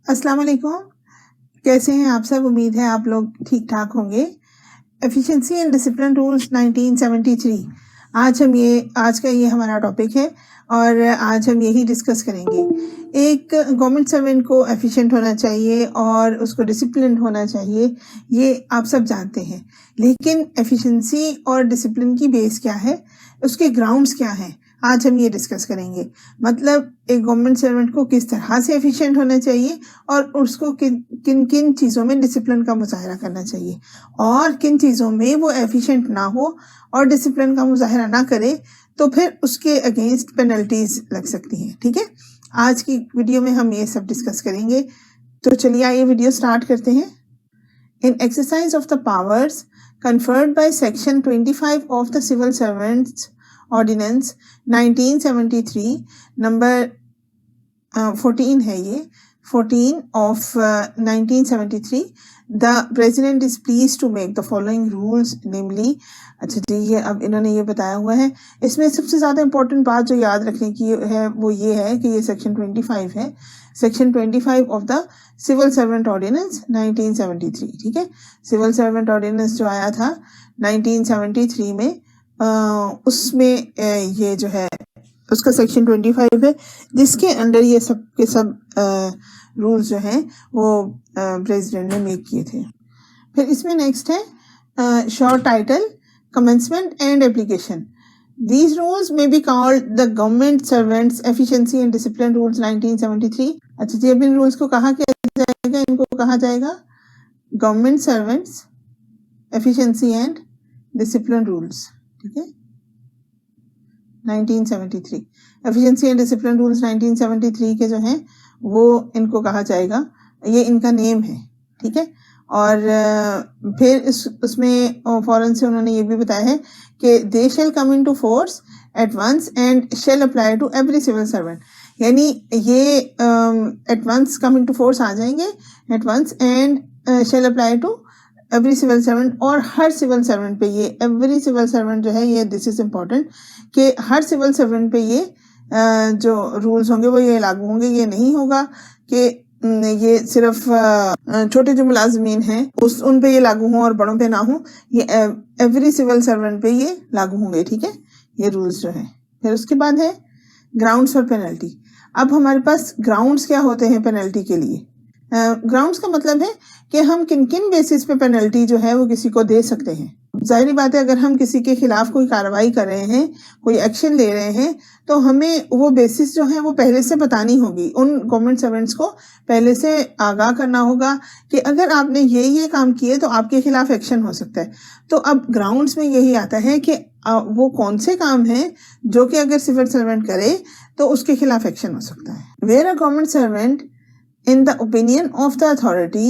अस्सलाम वालेकुम। कैसे हैं आप सब? उम्मीद है आप लोग ठीक ठाक होंगे। एफिशिएंसी एंड डिसिप्लिन रूल्स 1973, आज का ये हमारा टॉपिक है और आज हम यही डिस्कस करेंगे। एक गवर्नमेंट सर्वेंट को एफिशिएंट होना चाहिए और उसको डिसिप्लिन होना चाहिए, ये आप सब जानते हैं। लेकिन एफिशिएंसी और डिसिप्लिन की बेस क्या है, उसके ग्राउंड्स क्या हैं, आज हम ये डिस्कस करेंगे। मतलब एक गवर्नमेंट सर्वेंट को किस तरह से एफिशिएंट होना चाहिए और उसको किन किन चीज़ों में डिसिप्लिन का मुजाहरा करना चाहिए और किन चीज़ों में वो एफिशिएंट ना हो और डिसिप्लिन का मुजाहरा ना करे तो फिर उसके अगेंस्ट पेनल्टीज लग सकती हैं। ठीक है, आज की वीडियो में हम ये सब डिस्कस करेंगे। तो चलिए आइए वीडियो स्टार्ट करते हैं। In exercise of the powers conferred by Section 25 of the Civil Servants Ordinance 1973, number 14 है ये, 14 of 1973, the President is pleased to make the following rules, namely, अच्छा जी, ये अब इन्होंने ये बताया हुआ है। इसमें सबसे ज़्यादा इम्पोर्टेंट बात जो याद रखने की है वो ये है कि ये सेक्शन 25 है, section 25 of the civil servant ordinance 1973। ठीक है, सिविल सर्वेंट ऑर्डिनेंस जो आया था 1973 में, उसमें ये जो है उसका सेक्शन 25 है, जिसके अंडर ये सब के सब रूल्स जो हैं वो प्रेसिडेंट ने मेक किए थे। फिर इसमें नेक्स्ट है short title, commencement and application. These rules may be called the Government Servants Efficiency and Discipline Rules 1973. अच्छा जी, अब इन रूल्स को कहा जाएगा, इनको कहा जाएगा government servants efficiency and discipline rules. ठीक है, 1973 एफिशिएंसी एंड डिसिप्लिन रूल्स 1973 के जो हैं वो इनको कहा जाएगा, ये इनका नेम है। ठीक है, और फिर उसमें फौरन से उन्होंने ये भी बताया है कि they shall come into force at once and shall apply to every civil servant. यानी ये at once come into force आ जाएंगे at once and shall apply to every civil servant, और हर सिविल सर्वेंट पे ये every civil servant जो है, ये दिस इज इम्पोर्टेंट कि हर सिविल सर्वेंट पे ये जो रूल्स होंगे वो ये लागू होंगे। ये नहीं होगा कि ये सिर्फ छोटे जो मुलाजमीन हैं उन पे ये लागू हों और बड़ों पे ना हो, ये एवरी सिविल सर्वेंट पे ये लागू होंगे। ठीक है, ये रूल्स जो हैं। फिर उसके बाद है ग्राउंड्स और पेनल्टी। अब हमारे पास ग्राउंड्स क्या होते हैं पेनल्टी के लिए? ग्राउंड्स का मतलब है कि हम किन किन बेसिस पे पेनल्टी जो है वो किसी को दे सकते हैं। जाहिर बात है, अगर हम किसी के खिलाफ कोई कार्रवाई कर रहे हैं, कोई एक्शन ले रहे हैं, तो हमें वो बेसिस जो है वो पहले से बतानी होगी। उन गवर्नमेंट सर्वेंट्स को पहले से आगाह करना होगा कि अगर आपने ये काम किए तो आपके खिलाफ एक्शन हो सकता है। तो अब ग्राउंड्स में यही आता है कि वो कौन से काम हैं जो कि अगर सिविल सर्वेंट करे तो उसके खिलाफ एक्शन हो सकता है। Where a government servant in the opinion of the authority,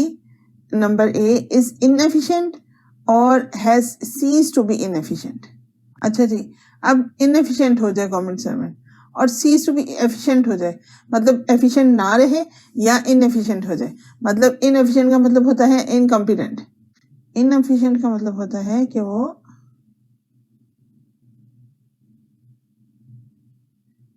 number A, is inefficient or has ceased to be inefficient. अच्छा जी, अब inefficient हो जाए गवर्नमेंट सर्वेंट और cease to be efficient हो जाए, मतलब efficient ना रहे या inefficient हो जाए। मतलब inefficient का मतलब होता है incompetent, inefficient का मतलब होता है कि वो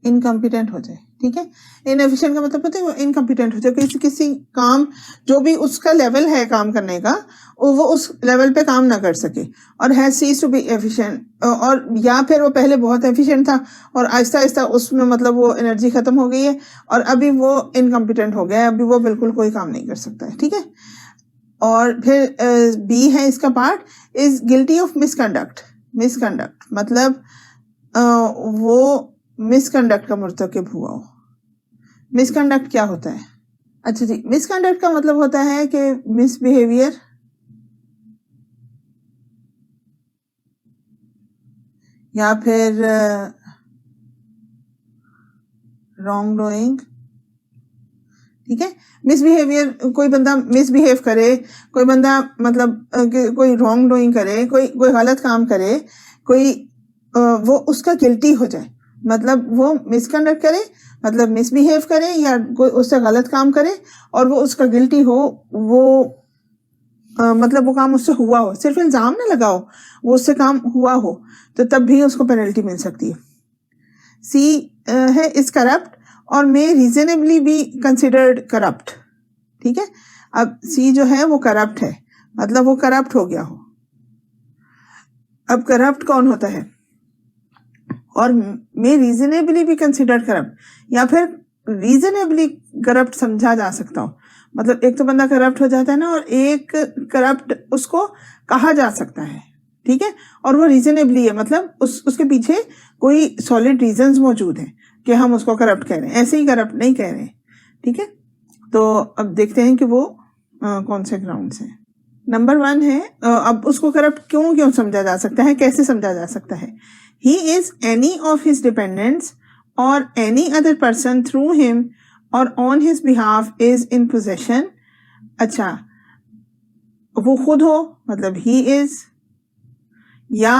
इनकम्पिटेंट हो जाए। ठीक है, इनएफिशिएंट का मतलब होता है वो इनकम्पिटेंट हो जाए, किसी काम जो भी उसका लेवल है काम करने का वो उस लेवल पे काम ना कर सके। और has ceased to be efficient, और या फिर वो पहले बहुत एफिशिएंट था और आहिस्ता आहिस्ता उसमें मतलब वो एनर्जी खत्म हो गई है और अभी वो इनकम्पिटेंट हो गया है, अभी वो बिल्कुल कोई काम नहीं कर सकता है। ठीक है, और फिर बी है इसका part, is guilty of misconduct. Misconduct मतलब वो मिसकंडक्ट का मुर्तकिब हुआ हो। मिसकंडक्ट क्या होता है? अच्छा जी, मिसकंडक्ट का मतलब होता है कि मिसबिहेवियर या फिर रॉन्ग डूइंग। ठीक है, मिसबिहेवियर, कोई बंदा मिसबिहेव करे, कोई बंदा मतलब कोई रॉन्ग डूइंग करे, कोई गलत काम करे, कोई वो उसका गिल्टी हो जाए, मतलब वो मिसकंडक्ट करे, मतलब मिसबिहेव करे या कोई उससे गलत काम करे और वो उसका गिल्टी हो, वो मतलब वो काम उससे हुआ हो, सिर्फ इल्जाम ना लगाओ, वो उससे काम हुआ हो, तो तब भी उसको पेनल्टी मिल सकती है। सी है इज करप्ट और मे रीजनेबली बी कंसिडर्ड करप्ट। ठीक है। अब सी जो है वो करप्ट है, मतलब वो करप्ट हो गया हो। अब करप्ट कौन होता है? और मे रीजनेबली भी कंसिडर्ड करप्ट, या फिर रीजनेबली करप्ट समझा जा सकता हो। मतलब एक तो बंदा करप्ट हो जाता है ना, और एक करप्ट उसको कहा जा सकता है, ठीक है, और वो रीजनेबली है, मतलब उसके पीछे कोई सॉलिड रीजंस मौजूद है कि हम उसको करप्ट कह रहे हैं, ऐसे ही करप्ट नहीं कह रहे हैं, ठीक है। तो अब देखते हैं कि वो कौन से ग्राउंड्स हैं। नंबर 1 है, अब उसको करप्ट क्यों समझा जा सकता है, कैसे समझा जा सकता है? He is any of his dependents or any other person through him or on his behalf is in possession. अच्छा, वो खुद हो मतलब he is, या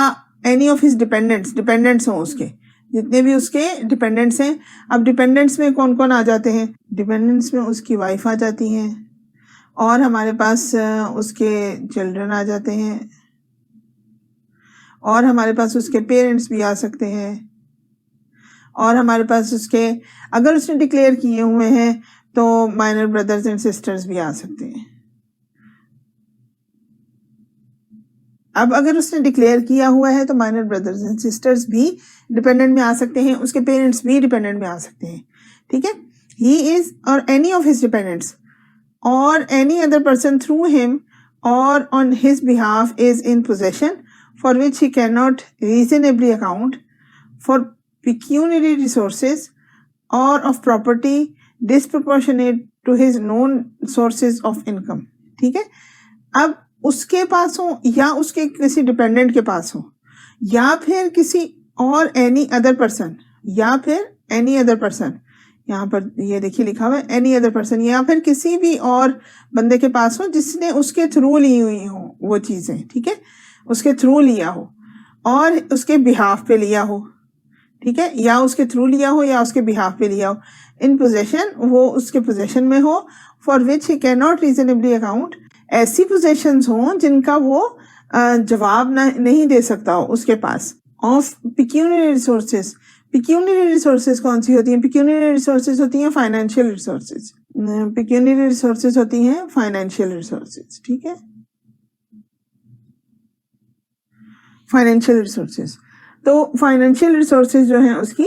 any of his dependents हो, उसके जितने भी उसके डिपेंडेंट्स हैं। अब डिपेंडेंट्स में कौन कौन आ जाते हैं? डिपेंडेंट्स में उसकी वाइफ आ जाती हैं, और हमारे पास उसके चिल्ड्रन आ जाते हैं, और हमारे पास उसके पेरेंट्स भी आ सकते हैं, और हमारे पास उसके, अगर उसने डिक्लेयर किए हुए हैं तो माइनर ब्रदर्स एंड सिस्टर्स भी आ सकते हैं। अब अगर उसने डिक्लेयर किया हुआ है तो माइनर ब्रदर्स एंड सिस्टर्स भी डिपेंडेंट में आ सकते हैं, उसके पेरेंट्स भी डिपेंडेंट में आ सकते हैं, ठीक है। He is or any of his dependents or any other person through him or on his behalf is in possession for which he can not reasonably account for pecuniary resources or of property disproportionate to his known sources of income, ठीक है। अब उसके पास हो, या उसके किसी dependent के पास हो, या फिर किसी और एनी अदर पर्सन, या फिर एनी अदर पर्सन, यहाँ पर ये देखिए लिखा हुआ है एनी अदर पर्सन, या फिर किसी भी और बंदे के पास हो जिसने उसके थ्रू ली हुई हो वो चीजें, ठीक है, उसके थ्रू लिया हो और उसके बिहाफ पे लिया हो, ठीक है, या उसके थ्रू लिया हो या उसके बिहाफ पे लिया हो, इन पोजेशन, वो उसके पोजेशन में हो, for which he can not reasonably account, ऐसी पोजेशंस हो जिनका वो जवाब नहीं दे सकता हो उसके पास, ऑफ पिक्यूनियरी रिसोर्सेज। पिक्यूनियरी रिसोर्सेज कौन सी होती हैं? पिक्यूनियरी रिसोर्सेज होती हैं फाइनेंशियल रिसोर्सेज, पिक्यूनियरी रिसोर्सेज होती हैं फाइनेंशियल रिसोर्सेज, ठीक है, फाइनेंशियल रिसोर्सेज। तो फाइनेंशियल रिसोर्सेज जो हैं उसकी,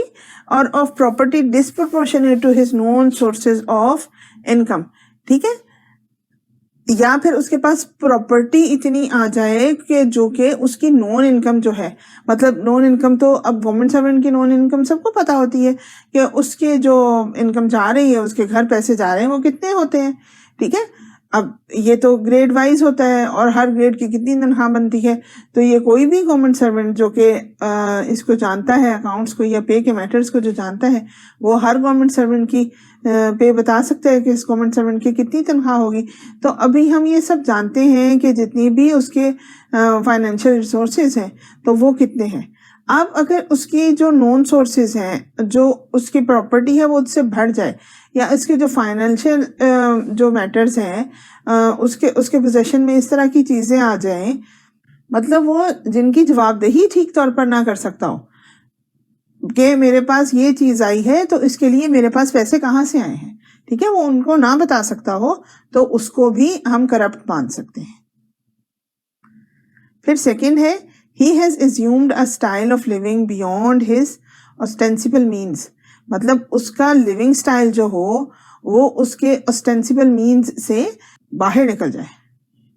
और of property disproportionate to his known sources of income, ठीक है, या फिर उसके पास प्रॉपर्टी इतनी आ जाए कि जो कि उसकी नॉन इनकम जो है, मतलब नॉन इनकम तो अब गवर्नमेंट सर्वेंट की नॉन इनकम सबको पता होती है कि उसके जो इनकम जा रही है, उसके घर पैसे जा रहे हैं वो कितने होते हैं, ठीक है। अब ये तो ग्रेड वाइज होता है और हर ग्रेड की कितनी तनख्वाह बनती है, तो ये कोई भी गवर्नमेंट सर्वेंट जो कि इसको जानता है, अकाउंट्स को या पे के मैटर्स को जो जानता है, वो हर गवर्नमेंट सर्वेंट की पे बता सकता है कि इस गवर्नमेंट सर्वेंट की कितनी तनख्वाह होगी। तो अभी हम ये सब जानते हैं कि जितनी भी उसके फाइनेंशियल रिसोर्सेज हैं तो वो कितने हैं। अब अगर उसकी जो नॉन सोर्सेज हैं, जो उसकी प्रॉपर्टी है वो उससे बढ़ जाए, या इसके जो फाइनेंशियल जो मैटर्स हैं उसके पोजेशन में इस तरह की चीजें आ जाएं, मतलब वो जिनकी जवाबदेही ठीक तौर पर ना कर सकता हो कि मेरे पास ये चीज आई है तो इसके लिए मेरे पास पैसे कहाँ से आए हैं, ठीक है, वो उनको ना बता सकता हो, तो उसको भी हम करप्ट मान सकते हैं। फिर सेकंड है, he has assumed a style of living beyond his ostensible means, मतलब उसका लिविंग स्टाइल जो हो वो उसके ऑस्टेंसिबल मीन्स से बाहर निकल जाए,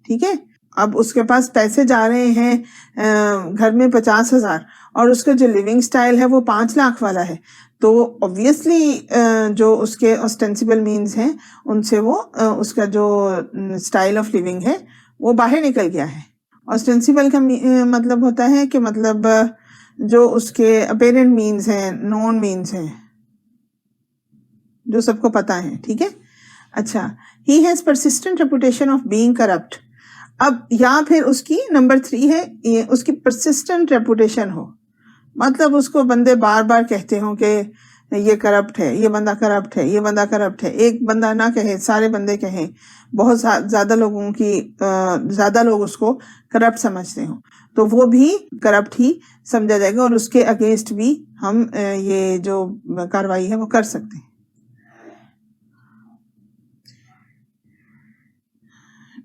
ठीक है। अब उसके पास पैसे जा रहे हैं घर में 50,000 और उसका जो लिविंग स्टाइल है वो 5 लाख वाला है, तो ऑब्वियसली जो उसके ऑस्टेंसिबल मीन्स हैं उनसे वो उसका जो स्टाइल ऑफ लिविंग है वो बाहर निकल गया है। ऑस्टेंसिबल का मतलब होता है कि मतलब जो उसके अपेरेंट मीन्स हैं, नॉन मीन्स हैं, जो सबको पता है, ठीक है। अच्छा, he has persistent reputation of being corrupt. अब या फिर उसकी नंबर 3 है, ये उसकी परसिस्टेंट रेपुटेशन हो, मतलब उसको बंदे बार बार कहते हो कि ये करप्ट है, ये बंदा करप्ट है, ये बंदा करप्ट है, एक बंदा ना कहे सारे बंदे कहें, बहुत ज्यादा लोगों की ज्यादा लोग उसको करप्ट समझते हो, तो वो भी करप्ट ही समझा जाएगा और उसके अगेंस्ट भी हम ये जो कार्रवाई है वो कर सकते हैं।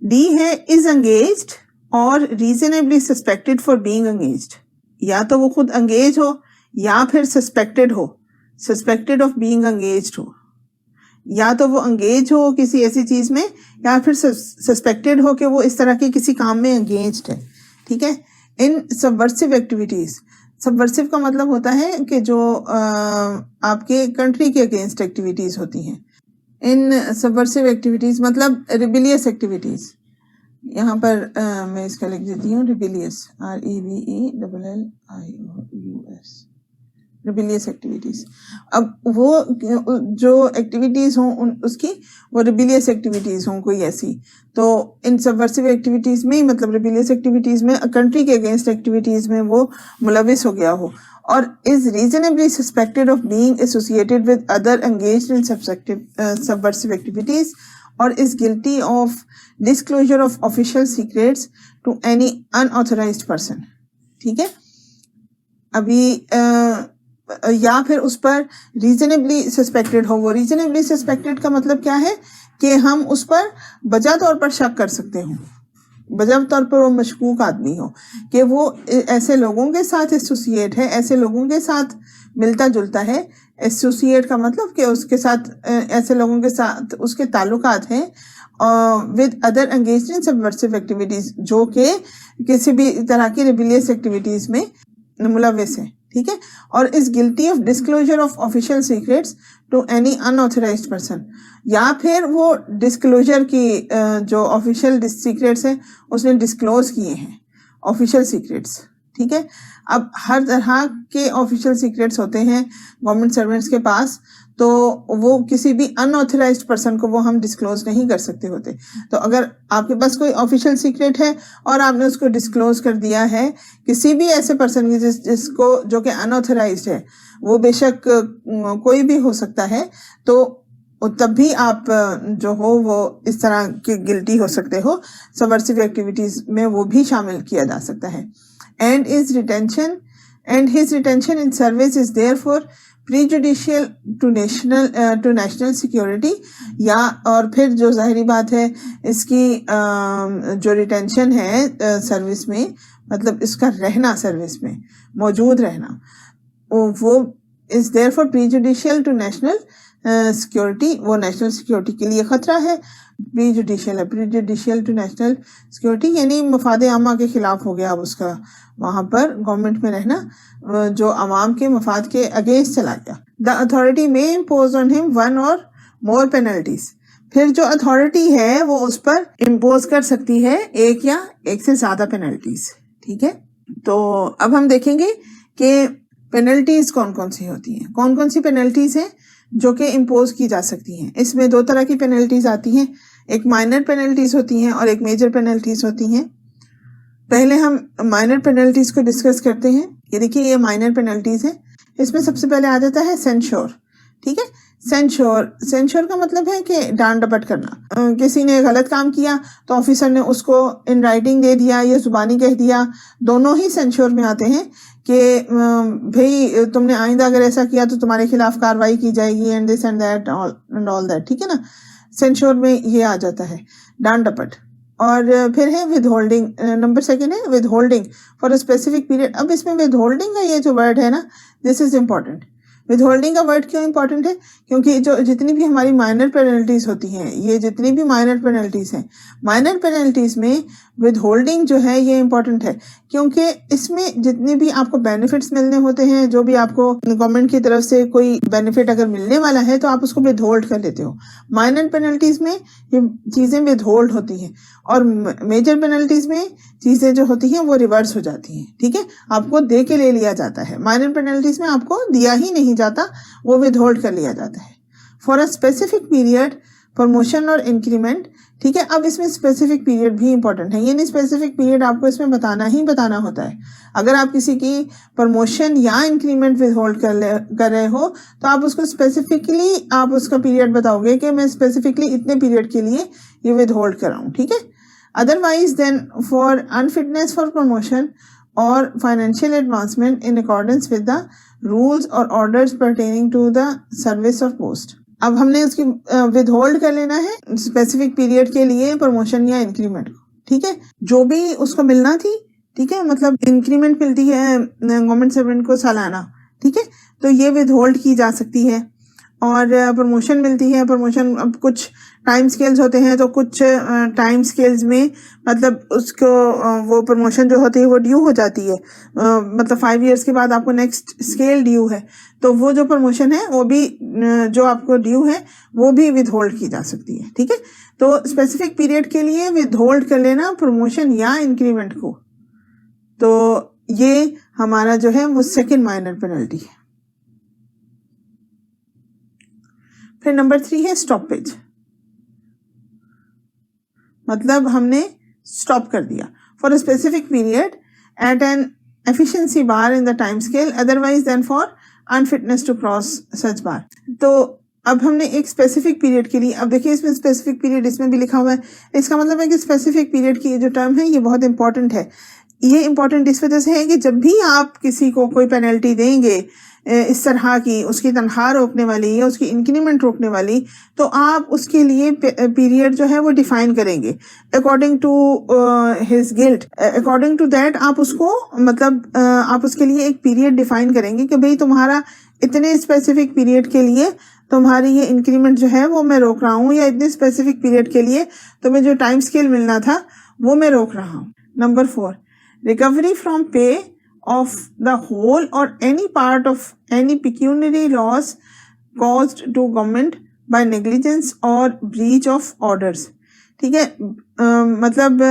डी है इज एंगेज्ड और reasonably suspected for being engaged. या तो वो खुद एंगेज हो या फिर सस्पेक्टेड हो, सस्पेक्टेड ऑफ बीइंग एंगेज्ड हो, या तो वो एंगेज हो किसी ऐसी चीज में या फिर सस्पेक्टेड हो कि वो इस तरह के किसी काम में एंगेज्ड है। ठीक है। इन सबवर्सिव एक्टिविटीज, सबवर्सिव का मतलब होता है कि जो आपके कंट्री के अगेंस्ट एक्टिविटीज होती हैं। इन सबवर्सिव एक्टिविटीज मतलब रिबिलियस एक्टिविटीज, यहाँ पर मैं इसका लिख देती हूँ रिबिलियस, REBELLIOUS, रिबिलियस एक्टिविटीज। अब वो जो एक्टिविटीज हों उसकी वो रिबिलियस एक्टिविटीज हों कोई ऐसी, तो इन सबवर्सिव एक्टिविटीज में मतलब रिबिलियस एक्टिविटीज में कंट्री के अगेंस्ट एक्टिविटीज में वो मुलविस हो गया हो or is reasonably suspected of being associated with other engaged in subversive activities or is guilty of disclosure of official secrets to any unauthorised person. ठीक है। अभी या फिर उस पर रीजनेबली सस्पेक्टेड हो। वो रीजनेबली सस्पेक्टेड का मतलब क्या है कि हम उस पर बजा तौर पर शक कर सकते हो, बजा तौर पर वो मशकूक आदमी हो कि वो ऐसे लोगों के साथ एसोसिएट है, ऐसे लोगों के साथ मिलता जुलता है। एसोसिएट का मतलब कि उसके साथ ऐसे लोगों के साथ उसके ताल्लुकात हैं with other engaged in subversive activities, जो कि किसी भी तरह की रिबिलियस एक्टिविटीज में मुलविस है। ठीक है। और is guilty of disclosure of official secrets to any unauthorised person, या फिर वो डिस्क्लोजर की जो ऑफिशियल सीक्रेट्स हैं उसने डिस्क्लोज किए हैं, ऑफिशियल सीक्रेट्स। ठीक है। अब हर तरह के ऑफिशियल सीक्रेट्स होते हैं गवर्नमेंट सर्वेंट्स के पास, तो वो किसी भी अनऑथराइज्ड पर्सन को वो हम डिस्क्लोज नहीं कर सकते होते। तो अगर आपके पास कोई ऑफिशियल सीक्रेट है और आपने उसको डिस्क्लोज कर दिया है किसी भी ऐसे पर्सन की जिसको जो कि अनऑथराइज्ड है, वो बेशक कोई भी हो सकता है, तो तब भी आप जो हो वो इस तरह की गिल्टी हो सकते हो। सबवर्सिव एक्टिविटीज में वो भी शामिल किया जा सकता है। And his retention in service is therefore prejudicial to national security, या और फिर जो जाहिरी बात है इसकी जो रिटेंशन है सर्विस में, मतलब इसका रहना सर्विस में मौजूद रहना, वो is therefore prejudicial to national security, वो नेशनल सिक्योरिटी के लिए खतरा है। प्रीजुडिशियल है, प्रीजुडिशियल टू नेशनल सिक्योरिटी यानी मफाद आमा के खिलाफ हो गया अब उसका वहां पर गवर्नमेंट में रहना, जो अवाम के मफाद के अगेंस्ट चला गया। द अथॉरिटी में इम्पोज ऑन हिम वन और मोर पेनल्टीज, फिर जो अथॉरिटी है वो उस पर इम्पोज कर सकती है एक या एक से ज्यादा पेनल्टीज। ठीक है। तो अब हम देखेंगे कि पेनल्टीज कौन कौन सी होती हैं, कौन कौन सी पेनल्टीज हैं जो कि इम्पोज की जा सकती हैं। इसमें दो तरह की पेनल्टीज आती हैं, एक माइनर पेनल्टीज होती हैं और एक मेजर पेनल्टीज होती हैं। पहले हम माइनर पेनल्टीज को डिस्कस करते हैं। ये देखिए ये माइनर पेनल्टीज है। इसमें सबसे पहले आ जाता है सेंश्योर। ठीक है। सेंश्योर का मतलब है कि डांट डपट करना। किसी ने गलत काम किया तो ऑफिसर ने उसको इन राइटिंग दे दिया या जुबानी कह दिया, दोनों ही सेंश्योर में आते हैं कि भाई तुमने आइंदा अगर ऐसा किया तो तुम्हारे खिलाफ कार्रवाई की जाएगी and this and that and all that. ठीक है ना। सेंश्योर में ये आ जाता है डांट डपट। और फिर है विद होल्डिंग, नंबर सेकेंड है with holding for a specific period. अब इसमें विद होल्डिंग का ये जो वर्ड है ना, this is important. With holding का वर्ड क्यों इंपॉर्टेंट है? क्योंकि जो जितनी भी हमारी माइनर पेनल्टीज होती हैं, ये जितनी भी माइनर पेनल्टीज हैं, माइनर पेनल्टीज में विद होल्डिंग जो है ये इंपॉर्टेंट है, क्योंकि इसमें जितने भी आपको बेनिफिट्स मिलने होते हैं, जो भी आपको गवर्नमेंट की तरफ से कोई बेनिफिट अगर मिलने वाला है तो आप उसको विद होल्ड कर लेते हो। माइनर पेनल्टीज में ये चीजें विद होल्ड होती हैं और मेजर पेनल्टीज में चीजें जो होती हैं वो रिवर्स हो जाती हैं। ठीक है। आपको दे के ले लिया जाता है, माइनर पेनल्टीज में आपको दिया ही नहीं जाता, वो विद होल्ड कर लिया जाता है। For a specific period promotion और इंक्रीमेंट। ठीक है। अब इसमें स्पेसिफिक पीरियड भी इंपॉर्टेंट है, यानी स्पेसिफिक पीरियड आपको इसमें बताना होता है। अगर आप किसी की प्रमोशन या इंक्रीमेंट विद होल्ड कर रहे हो तो आप उसको स्पेसिफिकली आप उसका पीरियड बताओगे कि मैं स्पेसिफिकली इतने पीरियड के लिए ये विद होल्ड कर रहा हूँ। ठीक है। Otherwise than for unfitness for promotion or financial advancement in accordance with the rules or orders pertaining to the service or post। अब हमने उसकी विदहोल्ड कर लेना है स्पेसिफिक पीरियड के लिए प्रमोशन या इंक्रीमेंट को, ठीक है। जो भी उसको मिलना थी, ठीक है, मतलब इंक्रीमेंट मिलती है गवर्नमेंट सर्वेंट को सालाना, ठीक है, तो ये विदहोल्ड की जा सकती है। और प्रमोशन मिलती है, प्रमोशन अब कुछ टाइम स्केल्स होते हैं, तो कुछ टाइम स्केल्स में मतलब उसको वो प्रमोशन जो होती है वो ड्यू हो जाती है, मतलब 5 इयर्स के बाद आपको नेक्स्ट स्केल ड्यू है, तो वो जो प्रमोशन है वो भी जो आपको ड्यू है वो भी विदहोल्ड की जा सकती है, ठीक है। तो स्पेसिफिक पीरियड के लिए विदहोल्ड कर लेना प्रमोशन या इंक्रीमेंट को, तो ये हमारा जो है वो सेकेंड माइनर पेनल्टी है। फिर नंबर 3 है स्टॉपेज, मतलब हमने स्टॉप कर दिया for a specific period at an efficiency bar in the time scale otherwise than for unfitness to cross such bar. तो अब हमने एक स्पेसिफिक पीरियड के लिए, अब देखिए इसमें स्पेसिफिक पीरियड इसमें भी लिखा हुआ है, इसका मतलब है कि स्पेसिफिक पीरियड की जो टर्म है ये बहुत इंपॉर्टेंट है। ये इंपॉर्टेंट इस वजह से है कि जब भी आप किसी को कोई पेनल्टी देंगे इस तरह की, उसकी तनख्वाह रोकने वाली या उसकी इंक्रीमेंट रोकने वाली, तो आप उसके लिए पीरियड जो है वो डिफाइन करेंगे according to his guilt. According to that आप उसको मतलब आप उसके लिए एक पीरियड डिफाइन करेंगे कि भाई तुम्हारा इतने स्पेसिफिक पीरियड के लिए तुम्हारी ये इंक्रीमेंट जो है वो मैं रोक रहा हूँ, या इतने स्पेसिफिक पीरियड के लिए तुम्हें जो टाइम स्केल मिलना था वो मैं रोक रहा हूँ। Number 4, recovery from pay of the whole or any part of any pecuniary loss caused to government by negligence or breach of orders, ठीक है। मतलब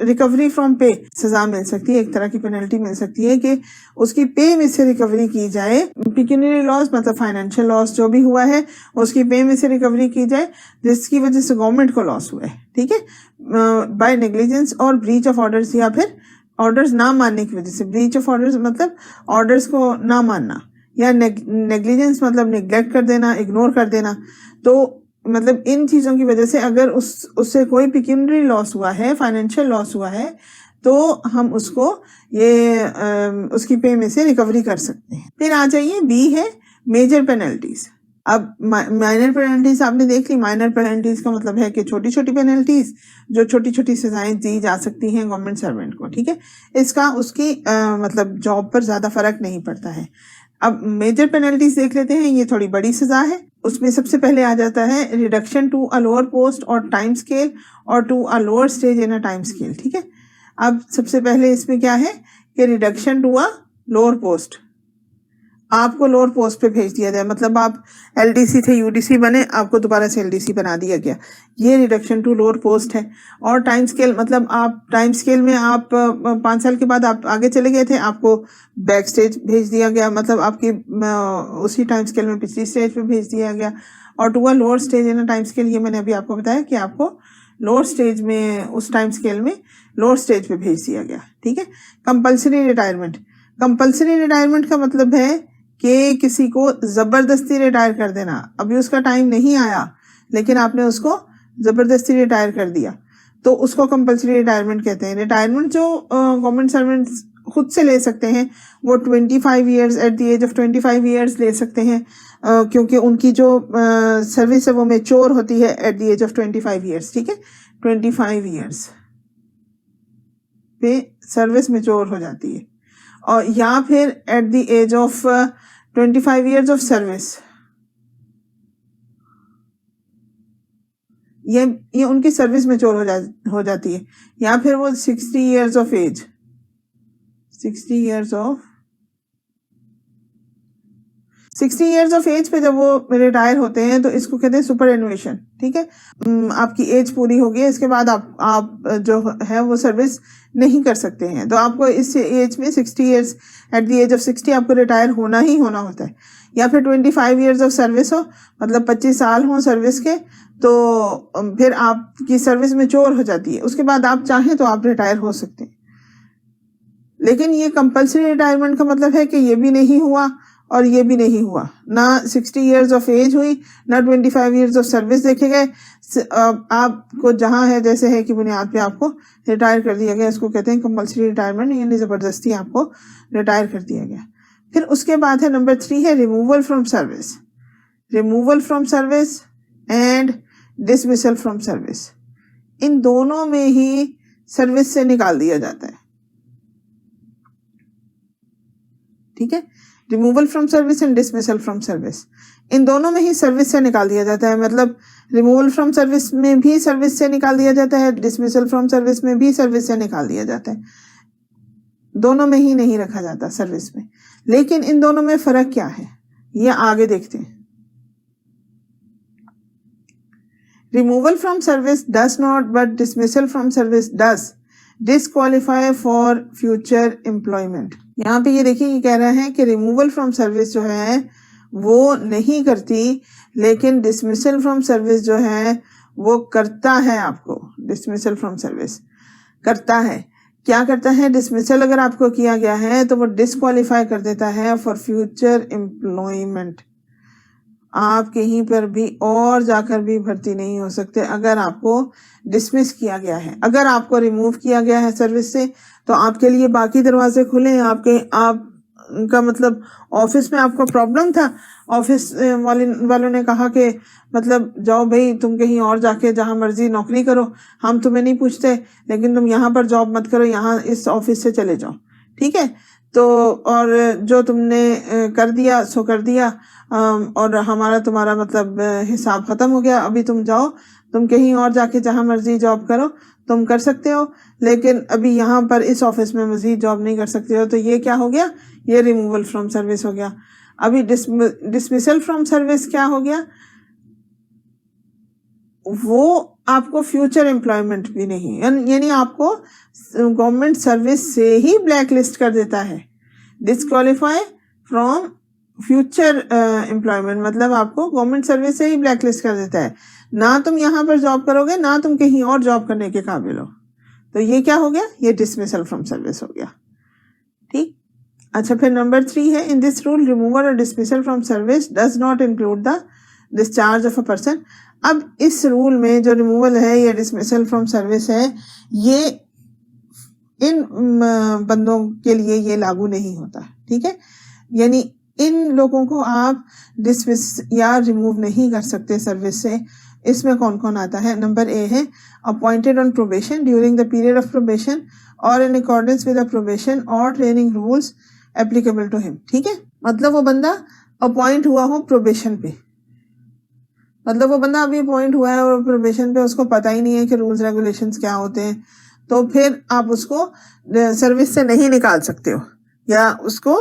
रिकवरी फ्रॉम पे सजा मिल सकती है, एक तरह की पेनल्टी मिल सकती है कि उसकी पे में से रिकवरी की जाए। पिक्यूनरी लॉस मतलब फाइनेंशियल लॉस जो भी हुआ है उसकी पे में से रिकवरी की जाए जिसकी वजह से गवर्नमेंट को लॉस हुआ है, ठीक है, बाय नेग्लिजेंस और ब्रीच ऑफ ऑर्डर्स, या फिर ऑर्डर्स ना मानने की वजह से। ब्रीच ऑफ ऑर्डर्स मतलब ऑर्डर्स को ना मानना, या नेग्लिजेंस मतलब निग्लेक्ट कर देना, इग्नोर कर देना। तो मतलब इन चीज़ों की वजह से अगर उससे कोई पिक्यूनरी लॉस हुआ है, फाइनेंशियल लॉस हुआ है, तो हम उसको ये उसकी पे में से रिकवरी कर सकते हैं। फिर आ जाइए बी है मेजर पेनल्टीज। अब माइनर पेनल्टीज आपने देख ली, माइनर पेनल्टीज का मतलब है कि छोटी छोटी पेनल्टीज जो छोटी छोटी सजाएं दी जा सकती हैं गवर्नमेंट सर्वेंट को, ठीक है, इसका उसकी मतलब जॉब पर ज्यादा फर्क नहीं पड़ता है। अब मेजर पेनल्टीज देख लेते हैं, ये थोड़ी बड़ी सजा है। उसमें सबसे पहले आ जाता है reduction to a lower post और टाइम स्केल और to a lower stage in a time scale, ठीक है। अब सबसे पहले इसमें क्या है कि reduction to a lower post, आपको लोअर पोस्ट पे भेज दिया जाए, मतलब आप एलडीसी थे यूडीसी बने, आपको दोबारा से एलडीसी बना दिया गया, ये रिडक्शन टू लोअर पोस्ट है। और टाइम स्केल मतलब आप टाइम स्केल में आप 5 साल के बाद आप आगे चले गए थे, आपको बैक स्टेज भेज दिया गया, मतलब आपकी उसी टाइम स्केल में पिछली स्टेज पे भेज दिया गया। और to a lower stage in a time scale, ये मैंने अभी आपको बताया कि आपको लोअर स्टेज में उस टाइम स्केल में लोअर स्टेज पे भेज दिया गया, ठीक है। कंपल्सरी रिटायरमेंट, कंपल्सरी रिटायरमेंट का मतलब है कि किसी को जबरदस्ती रिटायर कर देना। अभी उसका टाइम नहीं आया लेकिन आपने उसको जबरदस्ती रिटायर कर दिया, तो उसको कंपल्सरी रिटायरमेंट कहते हैं। रिटायरमेंट जो गवर्नमेंट सर्वेंट्स खुद से ले सकते हैं वो 25 years, at the age of 25 years ले सकते हैं, क्योंकि उनकी जो सर्विस है वो मैच्योर होती है at the age of 25 years, ठीक है। 25 ईयर्स पे सर्विस मैच्योर हो जाती है, और या फिर at the age of 25 years of service, ये उनकी सर्विस मैच्योर हो जाती है, या फिर वो 60 years of age, 60 years of age पे जब वो रिटायर होते हैं तो इसको कहते हैं सुपर एनुएशन, ठीक है। आपकी एज पूरी हो गई है, इसके बाद आप जो है वो सर्विस नहीं कर सकते हैं, तो आपको इस एज में 60 years, at the age of 60 आपको रिटायर होना ही होना होता है। या फिर 25 ईयर्स ऑफ सर्विस हो, मतलब 25 साल हो सर्विस के, तो फिर आपकी सर्विस मैच्योर हो जाती है, उसके बाद आप चाहें तो आप रिटायर हो सकते हैं। लेकिन ये कंपल्सरी रिटायरमेंट का मतलब है कि ये भी नहीं हुआ और ये भी नहीं हुआ, ना 60 ईयर्स ऑफ एज हुई, ना 25 ईयर्स ऑफ सर्विस देखे गए, आपको जहां है जैसे है कि बुनियाद पे आपको रिटायर कर दिया गया, इसको कहते हैं कंपल्सरी रिटायरमेंट, यानी जबरदस्ती आपको रिटायर कर दिया गया। फिर उसके बाद है नंबर 3 है removal from service. Removal from service and dismissal from service, इन दोनों में ही सर्विस से निकाल दिया जाता है। ठीक है, removal from service and dismissal from service, इन दोनों में ही सर्विस से निकाल दिया जाता है। मतलब रिमूवल फ्रॉम सर्विस में भी सर्विस से निकाल दिया जाता है, डिसमिसल फ्रॉम सर्विस में भी सर्विस से निकाल दिया जाता है, दोनों में ही नहीं रखा जाता सर्विस में। लेकिन इन दोनों में फर्क क्या है ये आगे देखते हैं। Removal from service does not but dismissal from service does disqualify for future employment. यहाँ पे ये देखिए ये कह रहा है कि रिमूवल फ्रॉम सर्विस जो है वो नहीं करती, लेकिन डिसमिसल फ्रॉम सर्विस जो है वो करता है। आपको डिसमिसल फ्रॉम सर्विस करता है। क्या करता है? डिसमिसल अगर आपको किया गया है तो वो डिसक्वालीफाई कर देता है फॉर फ्यूचर एम्प्लॉयमेंट। आप कहीं पर भी और जाकर भी भर्ती नहीं हो सकते अगर आपको डिसमिस किया गया है। अगर आपको रिमूव किया गया है सर्विस से तो आपके लिए बाकी दरवाजे खुले हैं। आपका मतलब ऑफिस में आपको प्रॉब्लम था, ऑफिस वालों ने कहा कि मतलब जाओ भाई तुम कहीं और जाके जहां मर्जी नौकरी करो, हम तुम्हें नहीं पूछते, लेकिन तुम यहाँ पर जॉब मत करो, यहाँ इस ऑफिस से चले जाओ। ठीक है, तो और जो तुमने कर दिया सो कर दिया, और हमारा तुम्हारा मतलब हिसाब खत्म हो गया। अभी तुम जाओ, तुम कहीं और जाके जहां मर्जी जॉब करो, तुम कर सकते हो, लेकिन अभी यहाँ पर इस ऑफिस में मजीद जॉब नहीं कर सकते हो। तो ये क्या हो गया? ये रिमूवल फ्रॉम सर्विस हो गया। अभी डिसमिसल फ्रॉम सर्विस क्या हो गया? वो आपको फ्यूचर एम्प्लॉयमेंट भी नहीं, यानी आपको गवर्नमेंट सर्विस से ही ब्लैक लिस्ट कर देता है। डिसक्वालीफाई फ्रॉम फ्यूचर एम्प्लॉयमेंट मतलब आपको गवर्नमेंट सर्विस से ही ब्लैक लिस्ट कर देता है। ना तुम यहाँ पर जॉब करोगे, ना तुम कहीं और जॉब करने के काबिल हो। तो ये क्या हो गया? ये डिसमिसल फ्रॉम सर्विस हो गया। ठीक, अच्छा, फिर नंबर 3 है, इन दिस रूल रिमूवल और dismissal from service does not include the discharge of a person. अब इस रूल में जो रिमूवल है या डिसमिसल फ्रॉम सर्विस है, ये इन बंदों के लिए ये लागू नहीं होता। ठीक है, यानी इन लोगों को आप डिसमिस या रिमूव नहीं कर सकते सर्विस से। इसमें कौन कौन आता है? नंबर ए है appointed on probation during the period of probation or in accordance with the probation or training rules applicable to him. ठीक है, मतलब वो बंदा अपॉइंट हुआ हो प्रोबेशन पे, मतलब वो बंदा अभी अपॉइंट हुआ है और प्रोबेशन पे, उसको पता ही नहीं है कि रूल्स रेगुलेशंस क्या होते हैं, तो फिर आप उसको सर्विस से नहीं निकाल सकते हो या उसको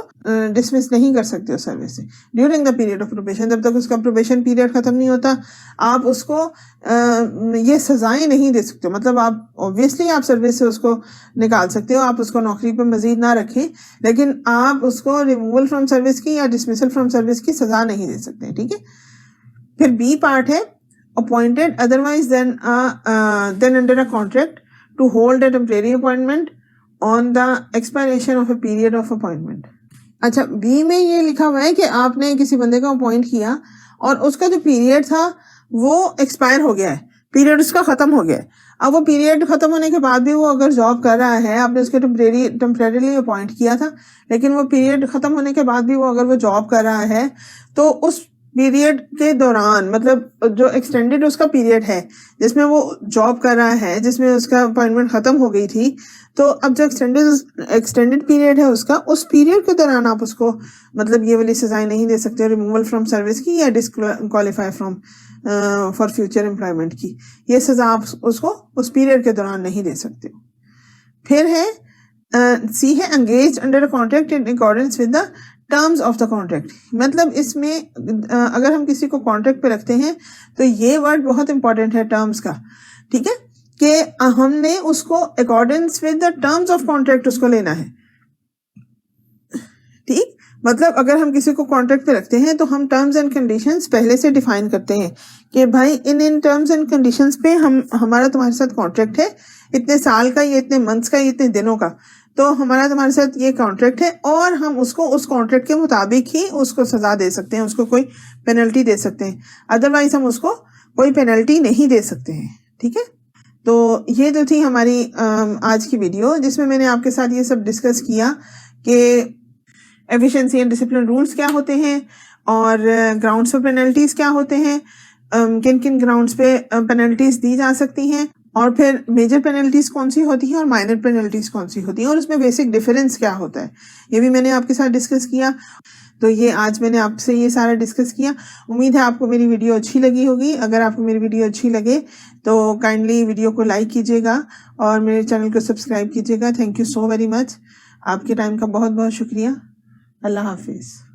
डिसमिस नहीं कर सकते हो सर्विस से during the period of probation. जब तक उसका प्रोबेशन पीरियड खत्म नहीं होता आप उसको ये सजाएं नहीं दे सकते। मतलब आप ऑब्वियसली आप सर्विस से उसको निकाल सकते हो, आप उसको नौकरी पर मजीद ना रखें, लेकिन आप उसको रिमूवल फ्रॉम सर्विस की या डिसमिसल फ्रॉम सर्विस की सजा नहीं दे सकते। ठीक है, फिर बी पार्ट है appointed otherwise than under a contract to hold a temporary appointment on the expiration of a period of appointment. अच्छा, बी में ये लिखा हुआ है कि आपने किसी बंदे को अपॉइंट किया और उसका जो पीरियड था वो एक्सपायर हो गया है, पीरियड उसका खत्म हो गया है। अब वो पीरियड खत्म होने के बाद भी वो अगर जॉब कर रहा है, आपने उसको टेम्परेरीली अपॉइंट किया था, लेकिन वो पीरियड खत्म होने के बाद भी वो अगर वो जॉब कर रहा है तो उस पीरियड के दौरान, मतलब जो एक्सटेंडेड उसका पीरियड है जिसमें वो जॉब कर रहा है, जिसमें उसका अपॉइंटमेंट खत्म हो गई थी, तो अब जो एक्सटेंडेड पीरियड है उसका, उस पीरियड के दौरान आप उसको मतलब ये वाली सजाएं नहीं दे सकते, रिमूवल फ्रॉम सर्विस की या disqualify from for future employment की। ये सजा आप उसको उस पीरियड के दौरान नहीं दे सकते। फिर है सी है engaged under a contract in accordance with the terms of the contract. मतलब इसमें अगर हम किसी को कॉन्ट्रैक्ट पे रखते हैं तो ये वर्ड बहुत इंपॉर्टेंट है टर्म्स का। ठीक है, कि हमने उसको accordance with the terms of contract उसको लेना है। ठीक, मतलब अगर हम किसी को कॉन्ट्रैक्ट पे रखते हैं तो हम टर्म्स एंड कंडीशंस पहले से डिफाइन करते हैं कि भाई इन टर्म्स एंड कंडीशंस पे हमारा तुम्हारे साथ कॉन्ट्रैक्ट है, इतने साल का, ये इतने मंथ्स का, ये इतने दिनों का, तो हमारा तुम्हारे साथ ये कॉन्ट्रैक्ट है और हम उसको उस कॉन्ट्रैक्ट के मुताबिक ही उसको सजा दे सकते हैं, उसको कोई पेनल्टी दे सकते हैं, अदरवाइज हम उसको कोई पेनल्टी नहीं दे सकते हैं। ठीक है, तो ये तो थी हमारी आज की वीडियो जिसमें मैंने आपके साथ ये सब डिस्कस किया कि एफिशिएंसी एंड डिसिप्लिन रूल्स क्या होते हैं और ग्राउंड्स फॉर पेनल्टीज क्या होते हैं, किन किन ग्राउंड्स पे पेनल्टीज दी जा सकती हैं, और फिर मेजर पेनल्टीज कौन सी होती हैं और माइनर पेनल्टीज कौन सी होती हैं, और उसमें बेसिक डिफरेंस क्या होता है, ये भी मैंने आपके साथ डिस्कस किया। तो ये आज मैंने आपसे ये सारा डिस्कस किया। उम्मीद है आपको मेरी वीडियो अच्छी लगी होगी। अगर आपको मेरी वीडियो अच्छी लगे तो काइंडली वीडियो को लाइक कीजिएगा और मेरे चैनल को सब्सक्राइब कीजिएगा। Thank you so very much. आपके टाइम का बहुत बहुत शुक्रिया। अल्लाह हाफिज़।